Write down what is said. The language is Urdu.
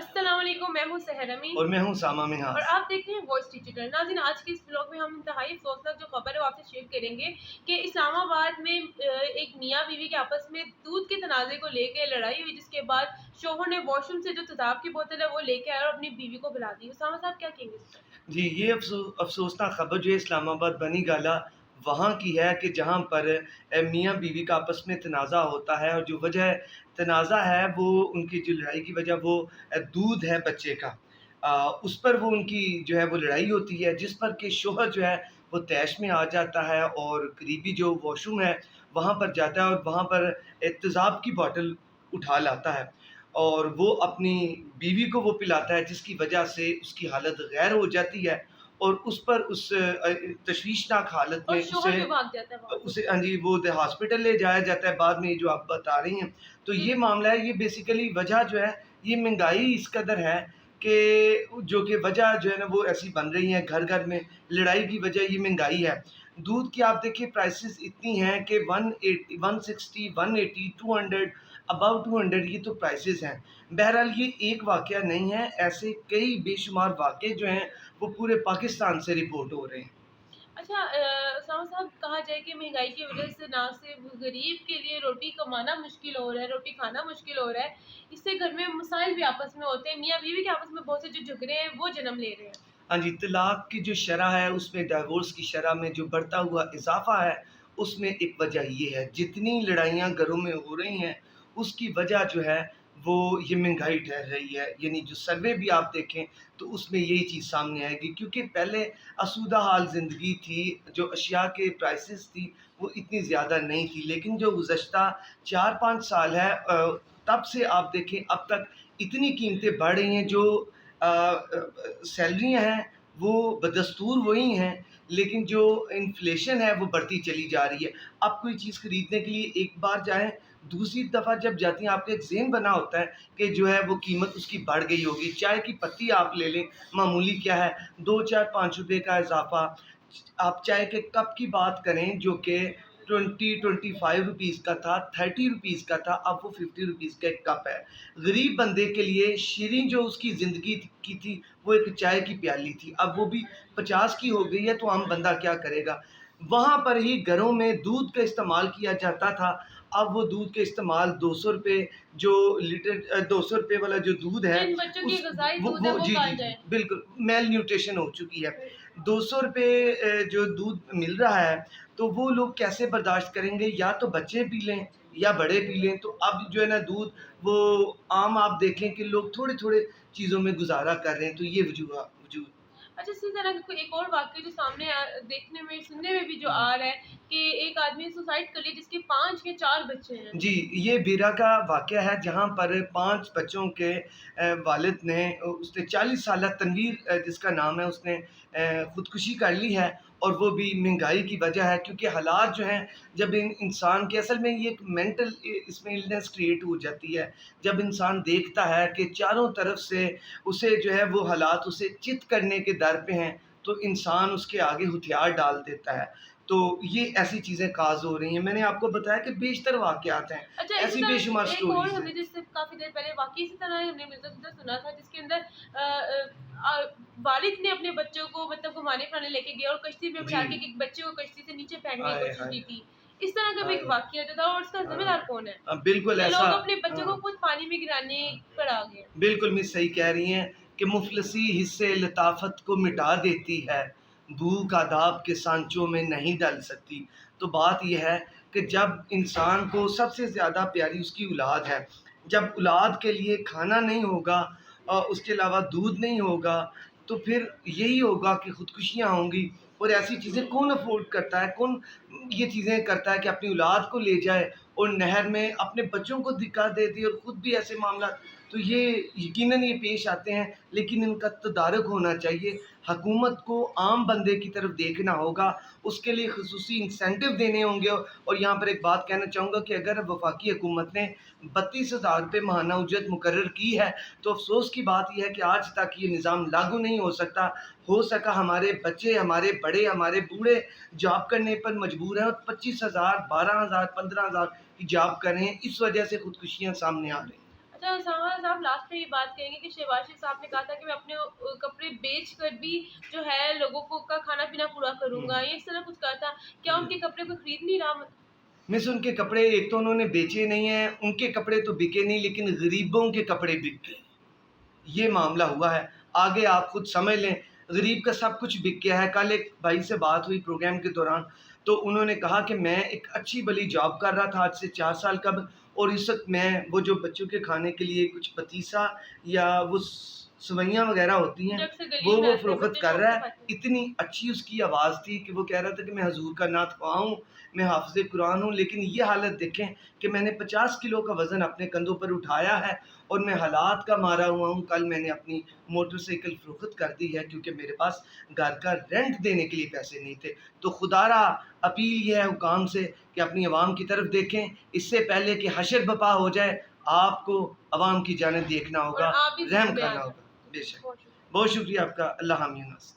السلام علیکم، میں ہوں سحر امین اور میں ہوں ساما اور منہاس۔ آپ دیکھ رہے ہیں وائس ڈیجیٹل۔ ناظرین، آج کے اس بلاگ میں ہم انتہائی افسوسناک جو خبر ہے وہ آپ سے شیئر کریں گے کہ اسلام آباد میں ایک میاں بیوی کے آپس میں دودھ کے تنازع کو لے کے لڑائی ہوئی، جس کے بعد شوہر نے واش روم سے جو تیزاب کی بوتل ہے وہ لے کے آیا اور اپنی بیوی کو بلا دی۔ اسامہ صاحب کیا کہیں گے اس پر؟ جی، یہ افسوسناک خبر جو ہے اسلام آباد بنی گالا وہاں کی ہے کہ جہاں پر میاں بیوی کا آپس میں تنازع ہوتا ہے، اور جو وجہ تنازع ہے وہ ان کی جو لڑائی کی وجہ وہ دودھ ہے بچے کا، اس پر وہ ان کی جو ہے وہ لڑائی ہوتی ہے، جس پر کہ شوہر جو ہے وہ طیش میں آ جاتا ہے اور قریبی جو واش روم ہے وہاں پر جاتا ہے اور وہاں پر تیزاب کی بوتل اٹھا لاتا ہے اور وہ اپنی بیوی کو وہ پلاتا ہے، جس کی وجہ سے اس کی حالت غیر ہو جاتی ہے اور اس پر اس تشویشناک حالت اور میں شوہر جو بھاگ جاتا ہے وہاں سے۔ اسے ہاں جی وہ ہاسپٹل لے جایا جاتا ہے بعد میں، جو آپ بتا رہی ہیں۔ تو یہ معاملہ ہے، یہ بیسیکلی وجہ جو ہے یہ مہنگائی اس قدر ہے کہ جو کہ وجہ جو ہے نا وہ ایسی بن رہی ہیں گھر گھر میں لڑائی کی وجہ یہ مہنگائی ہے۔ دودھ کی آپ دیکھیں پرائسز اتنی ہیں کہ 180 160 180 200 ابو 200 یہ تو پرائسز ہیں۔ بہرحال یہ ایک واقعہ نہیں ہے، ایسے کئی بے شمار واقعے جو ہیں وہ پورے پاکستان سے رپورٹ ہو رہے ہیں۔ اچھا اسامہ صاحب، کہا جائے کہ مہنگائی کی وجہ سے نہ صرف غریب کے لیے روٹی کمانا مشکل ہو رہا ہے، روٹی کھانا مشکل ہو رہا ہے، اس سے گھر میں مسائل بھی آپس میں ہوتے ہیں، میاں بیوی کے آپس میں بہت سے جو جھگڑے ہیں وہ جنم لے رہے ہیں۔ ہاں جی، طلاق کی جو شرح ہے اس میں ڈائیورس کی شرح میں جو بڑھتا ہوا اضافہ ہے اس میں ایک وجہ یہ ہے، جتنی لڑائیاں گھروں میں ہو رہی ہیں اس کی وجہ جو ہے وہ یہ مہنگائی ٹھہر رہی ہے۔ یعنی جو سروے بھی آپ دیکھیں تو اس میں یہی چیز سامنے آئے گی، کیونکہ پہلے آسودہ حال زندگی تھی، جو اشیاء کے پرائسز تھی وہ اتنی زیادہ نہیں تھی، لیکن جو گزشتہ 4-5 سال ہے تب سے آپ دیکھیں اب تک اتنی قیمتیں بڑھ رہی ہیں، جو سیلریاں ہیں وہ بدستور وہی ہیں، لیکن جو انفلیشن ہے وہ بڑھتی چلی جا رہی ہے۔ آپ کوئی چیز خریدنے کے لیے ایک بار جائیں، دوسری دفعہ جب جاتی ہیں آپ کا ایک ذہن بنا ہوتا ہے کہ جو ہے وہ قیمت اس کی بڑھ گئی ہوگی۔ چائے کی پتی آپ لے لیں، معمولی کیا ہے 2 4 5 روپے کا اضافہ۔ آپ چائے کے کپ کی بات کریں جو کہ 25 روپیز کا تھا، 30 روپیز کا تھا، اب وہ 50 روپیز کا ایک کپ ہے۔ غریب بندے کے لیے شیریں جو اس کی زندگی کی تھی وہ ایک چائے کی پیالی تھی، اب وہ بھی 50 کی ہو گئی ہے، تو عام بندہ کیا کرے گا؟ وہاں پر ہی گھروں میں دودھ کا استعمال کیا جاتا تھا، اب وہ دودھ کے استعمال 200 روپے جو لیٹر 200 روپے والا جو دودھ ہے جن بچوں کی غذائی دودھ ہے وہ وہ جی کھائے جی جائیں۔ بالکل میل نیوٹریشن ہو چکی ہے۔ 200 روپے جو دودھ مل رہا ہے تو وہ لوگ کیسے برداشت کریں گے؟ یا تو بچے پی لیں یا بڑے پی لیں۔ تو اب جو ہے نا دودھ وہ عام آپ دیکھیں کہ لوگ تھوڑے تھوڑے چیزوں میں گزارا کر رہے ہیں، تو یہ وجود اچھا، اسی طرح کا کوئی ایک اور واقعہ جو سامنے دیکھنے میں سننے میں بھی جو آ رہا ہے کہ ایک آدمی نے سوسائڈ کر لی جس کے 5 یا 4 بچے ہیں۔ جی، یہ بیرا کا واقعہ ہے جہاں پر 5 بچوں کے والد نے، اس نے 40 سالہ تنویر جس کا نام ہے، اس نے خودکشی کر لی ہے، اور وہ بھی مہنگائی کی وجہ ہے، کیونکہ حالات جو ہیں جب انسان کے اصل میں یہ ایک مینٹل اس میں النس کریٹ ہو جاتی ہے، جب انسان دیکھتا ہے کہ چاروں طرف سے اسے جو ہے وہ حالات اسے چت کرنے کے در پہ ہیں، تو انسان اس کے آگے ہتھیار ڈال دیتا ہے۔ تو یہ ایسی چیزیں کاز ہو رہی ہیں۔ میں نے آپ کو بتایا کہ بیشتر واقعات ہیں، اچھا، اسی ایسی بے شمار طرح ایک اور سٹوریز ہم نے ہیں۔ جس سے کافی دیر پہلے واقعی اسی طرح ہم نے مرزا جدہ سنا تھا، جس کے اندر والد نے اپنے بچوں کو مطلب گھمانے پھرانے لے کے گیا اور کشتی پہ بٹھا جی، کے ایک بچے کو کشتی سے نیچے پھینکنے کی ہائے کوشش ہائے کی تھی۔ اس طرح کا بھی ایک ہائے واقعہ جو تھا، اور اس کا ذمہ دار کون ہے بالکل کہ ایسا، لوگ اپنے بچوں کو خود پانی میں گرانے پر آ گئے؟ بالکل مس صحیح کہہ رہی ہیں کہ مفلسی حصے لطافت کو مٹا دیتی ہے، بھوک آداب کے سانچوں میں نہیں ڈل سکتی۔ تو بات یہ ہے کہ جب انسان کو سب سے زیادہ پیاری اس کی اولاد ہے، جب اولاد کے لیے کھانا نہیں ہوگا اور اس کے علاوہ دودھ نہیں ہوگا، تو پھر یہی ہوگا کہ خودکشیاں ہوں گی۔ اور ایسی چیزیں کون افورڈ کرتا ہے، کون یہ چیزیں کرتا ہے کہ اپنی اولاد کو لے جائے اور نہر میں اپنے بچوں کو دھکا دے دی اور خود بھی ایسے معاملات؟ تو یہ یقیناً یہ پیش آتے ہیں، لیکن ان کا تدارک ہونا چاہیے۔ حکومت کو عام بندے کی طرف دیکھنا ہوگا، اس کے لیے خصوصی انسینٹیو دینے ہوں گے۔ اور یہاں پر ایک بات کہنا چاہوں گا کہ اگر وفاقی حکومت نے 32,000 روپے ماہانہ اجرت مقرر کی ہے تو افسوس کی بات یہ ہے کہ آج تک یہ نظام لاگو نہیں ہو سکا۔ ہمارے بچے، ہمارے بڑے، ہمارے بوڑھے جاب کرنے پر مجبور ہیں اور 25,000 12,000 15,000 کی جاب کر رہے ہیں، اس وجہ سے خودکشیاں سامنے آ رہی ہیں۔ اچھا ساما صاحب لاسٹ میں یہ بات کہیں گے کہ شہباز شریف صاحب نے کہا تھا کہ میں اپنے کپڑے بیچ کر بھی جو ہے لوگوں کو کا کھانا پینا پورا کروں گا، یہ اس طرح کچھ کہا تھا، کیا ان کے کپڑے کو خرید نہیں رہا؟ مس ان کے کپڑے ایک تو انہوں نے بیچے نہیں ہیں، ان کے کپڑے تو بکے نہیں، لیکن غریبوں کے کپڑے بک گئے، یہ معاملہ ہوا ہے۔ آگے آپ خود سمجھ لیں، غریب کا سب کچھ بک گیا ہے۔ کل ایک بھائی سے بات ہوئی پروگرام کے دوران، تو انہوں نے کہا کہ میں ایک اچھی بلی جاب کر رہا تھا آج سے 4 سال قبل، اور اس وقت میں وہ جو بچوں کے کھانے کے لیے کچھ پتیسا یا وہ سوئیاں وغیرہ ہوتی ہیں وہ فروخت کر رہا ہے۔ اتنی اچھی اس کی آواز تھی کہ وہ کہہ رہا تھا کہ میں حضور کا نعت خواہ ہوں، میں حافظ قرآن ہوں، لیکن یہ حالت دیکھیں کہ میں نے 50 کلو کا وزن اپنے کندھوں پر اٹھایا ہے اور میں حالات کا مارا ہوا ہوں۔ کل میں نے اپنی موٹر سائیکل فروخت کر دی ہے کیونکہ میرے پاس گھر کا رینٹ دینے کے لیے پیسے نہیں تھے۔ تو خدا را اپیل یہ ہے حکام سے کہ اپنی عوام کی طرف دیکھیں، اس سے پہلے کہ حشر بپا ہو جائے آپ کو عوام کی جانب دیکھنا ہوگا، رحم کرنا ہوگا۔ بے شک، بہت شکریہ آپ کا، اللہ حامی ناصر۔